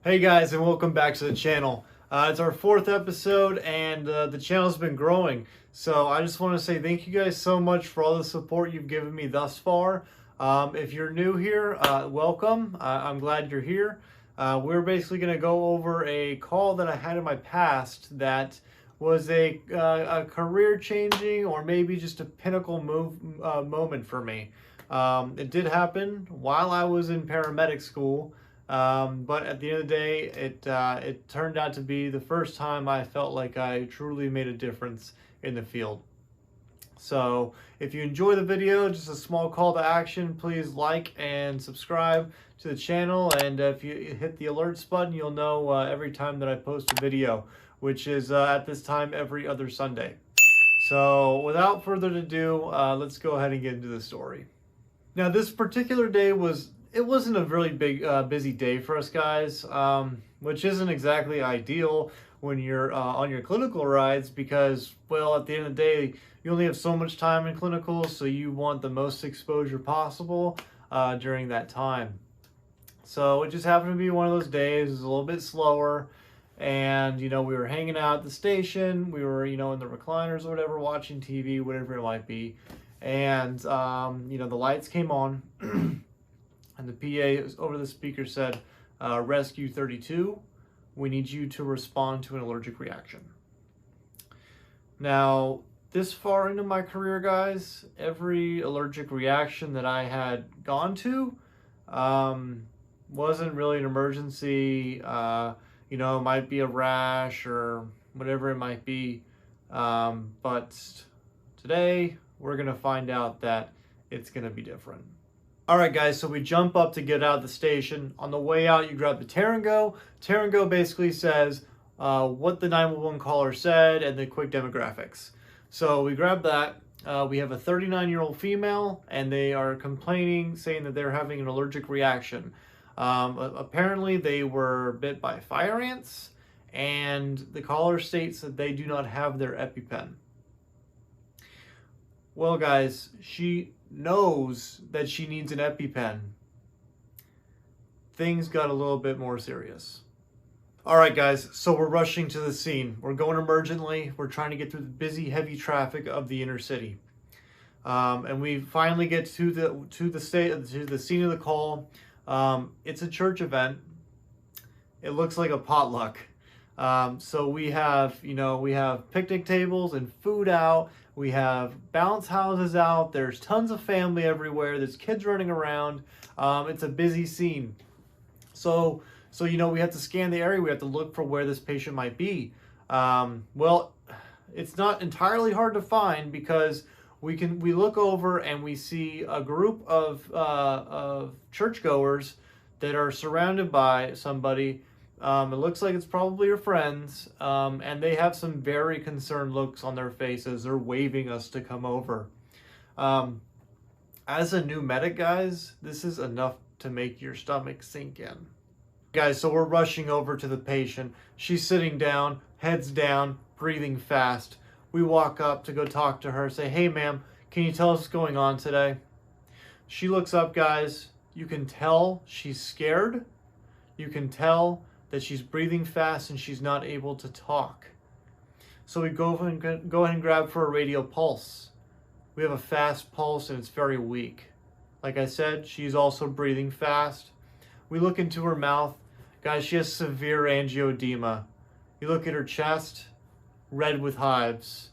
Hey guys, and welcome back to the channel. It's our fourth episode, and the channel's been growing. So I just want to say thank you guys so much for all the support you've given me thus far. If you're new here, welcome. I'm glad you're here. We're basically going to go over a call that I had in my past that was a career-changing or maybe just a pinnacle moment for me. It did happen while I was in paramedic school. But at the end of the day, it turned out to be the first time I felt like I truly made a difference in the field. So if you enjoy the video, just a small call to action, please like and subscribe to the channel. And if you hit the alerts button, you'll know every time that I post a video, which is at this time every other Sunday. So without further ado, let's go ahead and get into the story. Now, this particular day wasn't a really big busy day for us guys, which isn't exactly ideal when you're on your clinical rides because, well, at the end of the day, you only have so much time in clinicals, so you want the most exposure possible during that time. So it just happened to be one of those days. It was a little bit slower, and we were hanging out at the station. We were in the recliners or whatever, watching TV, whatever it might be, and the lights came on. And the PA over the speaker said, Rescue 32, we need you to respond to an allergic reaction. Now, this far into my career, guys, every allergic reaction that I had gone to wasn't really an emergency. It might be a rash or whatever it might be. But today, we're going to find out that it's going to be different. Alright guys, so we jump up to get out of the station. On the way out, you grab the Tarango. Tarango basically says what the 911 caller said and the quick demographics. So we grab that. We have a 39-year-old female, and they are complaining, saying that they're having an allergic reaction. Apparently, they were bit by fire ants, and the caller states that they do not have their EpiPen. Well, guys, she knows that she needs an EpiPen. Things got a little bit more serious. All right, guys, so we're rushing to the scene. We're going emergently. We're trying to get through the busy, heavy traffic of the inner city. And we finally get to the scene of the call. It's a church event. It looks like a potluck. So we have picnic tables and food out. We have bounce houses out. There's tons of family everywhere. There's kids running around. It's a busy scene. So we have to scan the area. We have to look for where this patient might be. Well, it's not entirely hard to find because we look over and we see a group of churchgoers that are surrounded by somebody. It looks like it's probably your friends, and they have some very concerned looks on their faces. They're waving us to come over. As a new medic, guys, this is enough to make your stomach sink in. Guys, so we're rushing over to the patient. She's sitting down, heads down, breathing fast. We walk up to go talk to her, say, "Hey, ma'am, can you tell us what's going on today?" She looks up, guys. You can tell she's scared. You can tell that she's breathing fast and she's not able to talk. So we go ahead and grab for a radial pulse. We have a fast pulse and it's very weak. Like I said, she's also breathing fast. We look into her mouth. Guys, she has severe angioedema. You look at her chest, red with hives.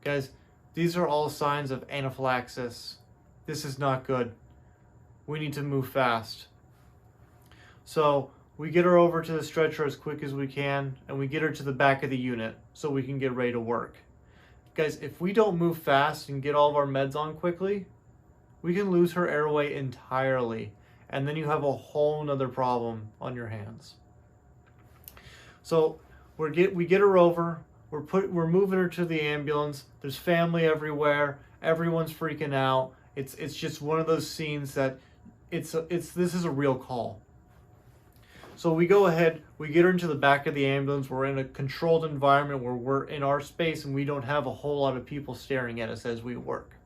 Guys, these are all signs of anaphylaxis. This is not good. We need to move fast. So we get her over to the stretcher as quick as we can, and we get her to the back of the unit so we can get ready to work. Guys, if we don't move fast and get all of our meds on quickly, we can lose her airway entirely, and then you have a whole nother problem on your hands. So we get her over, we're moving her to the ambulance. There's family everywhere, everyone's freaking out. It's just one of those scenes that this is a real call. So we go ahead, we get her into the back of the ambulance. We're in a controlled environment where we're in our space and we don't have a whole lot of people staring at us as we work.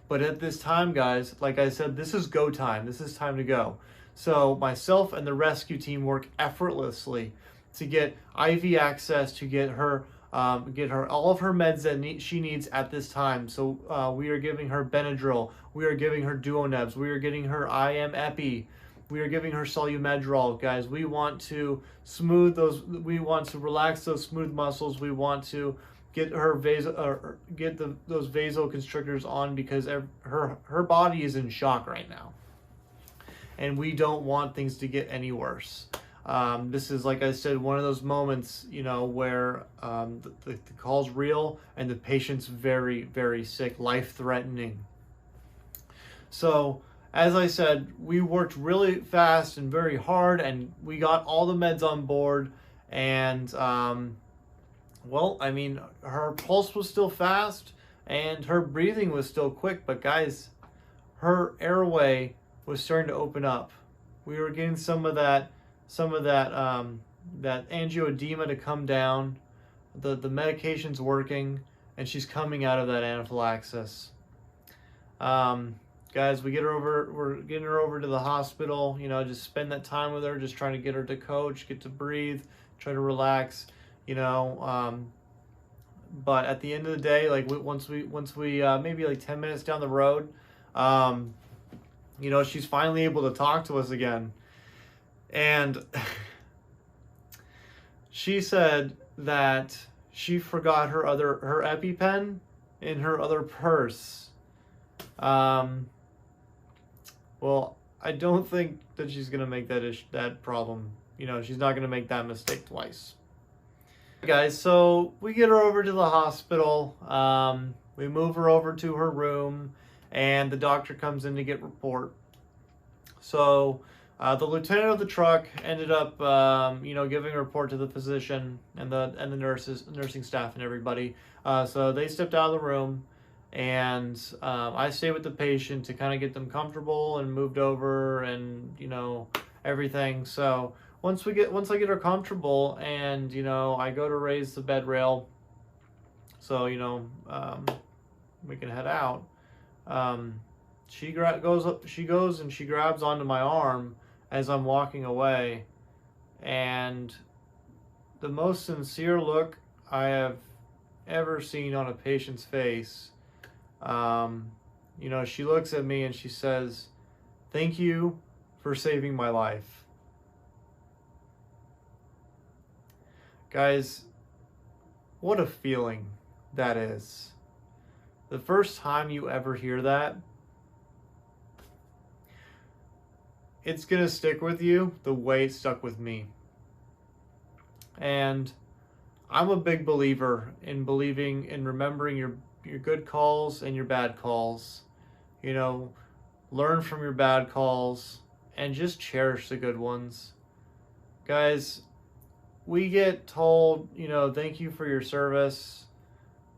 But at this time, guys, like I said, this is go time. This is time to go. So myself and the rescue team work effortlessly to get IV access, to get her all of her meds that she needs at this time. So we are giving her Benadryl, we are giving her Duonebs, we are getting her IM Epi, we are giving her Solumedrol. Guys, we want to smooth those, we want to relax those smooth muscles, we want to get her those vasoconstrictors on, because her body is in shock right now, and we don't want things to get any worse. This is, like I said, one of those moments, you know, where the call's real and the patient's very, very sick, life-threatening. So, as I said, we worked really fast and very hard, and we got all the meds on board. And, well, I mean, her pulse was still fast and her breathing was still quick, but guys, her airway was starting to open up. We were getting some of that angioedema to come down. The medication's working, and she's coming out of that anaphylaxis. Guys, we're getting her over to the hospital, you know, just spend that time with her, just trying to get her to coach, get to breathe, try to relax, you know. But at the end of the day, like once we maybe like 10 minutes down the road, you know, she's finally able to talk to us again. And she said that she forgot her EpiPen in her other purse. Well, I don't think that she's gonna make that problem. You know, she's not gonna make that mistake twice. Guys, so we get her over to the hospital. We move her over to her room, and the doctor comes in to get report. So the lieutenant of the truck ended up, you know, giving a report to the physician and the nursing staff and everybody. So they stepped out of the room, and I stayed with the patient to kind of get them comfortable and moved over, and you know, everything. So once I get her comfortable, and you know, I go to raise the bed rail, so you know, we can head out. She goes and she grabs onto my arm as I'm walking away, and the most sincere look I have ever seen on a patient's face. You know, she looks at me and she says, "Thank you for saving my life." Guys, what a feeling that is. The first time you ever hear that, it's gonna stick with you the way it stuck with me. And I'm a big believer in remembering your good calls and your bad calls. You know, learn from your bad calls and just cherish the good ones. Guys, we get told, you know, thank you for your service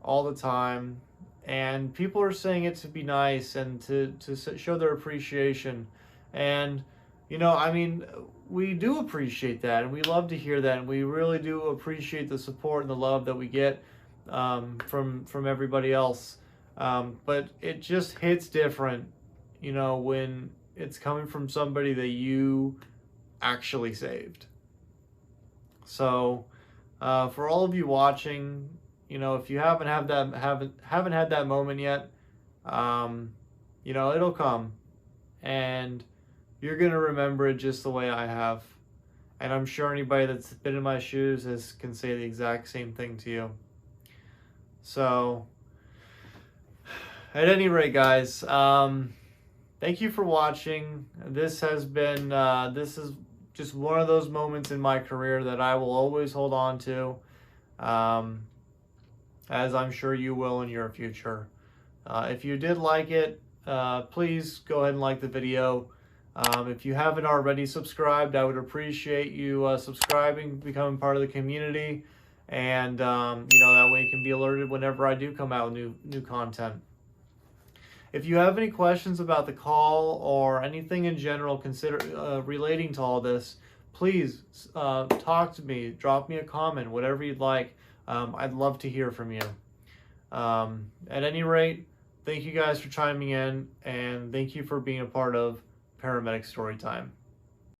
all the time, and people are saying it to be nice and to show their appreciation. And you know, I mean, we do appreciate that, and we love to hear that, and we really do appreciate the support and the love that we get from everybody else. But it just hits different, you know, when it's coming from somebody that you actually saved. So for all of you watching, you know, if you haven't had that moment yet, you know, it'll come, and you're gonna remember it just the way I have. And I'm sure anybody that's been in my shoes can say the exact same thing to you. So at any rate, guys, thank you for watching. This is just one of those moments in my career that I will always hold on to, as I'm sure you will in your future. If you did like it, please go ahead and like the video. If you haven't already subscribed, I would appreciate you subscribing, becoming part of the community, and you know, that way you can be alerted whenever I do come out with new content. If you have any questions about the call or anything in general relating to all this, please talk to me, drop me a comment, whatever you'd like. I'd love to hear from you. At any rate, thank you guys for chiming in, and thank you for being a part of Paramedic Story Time.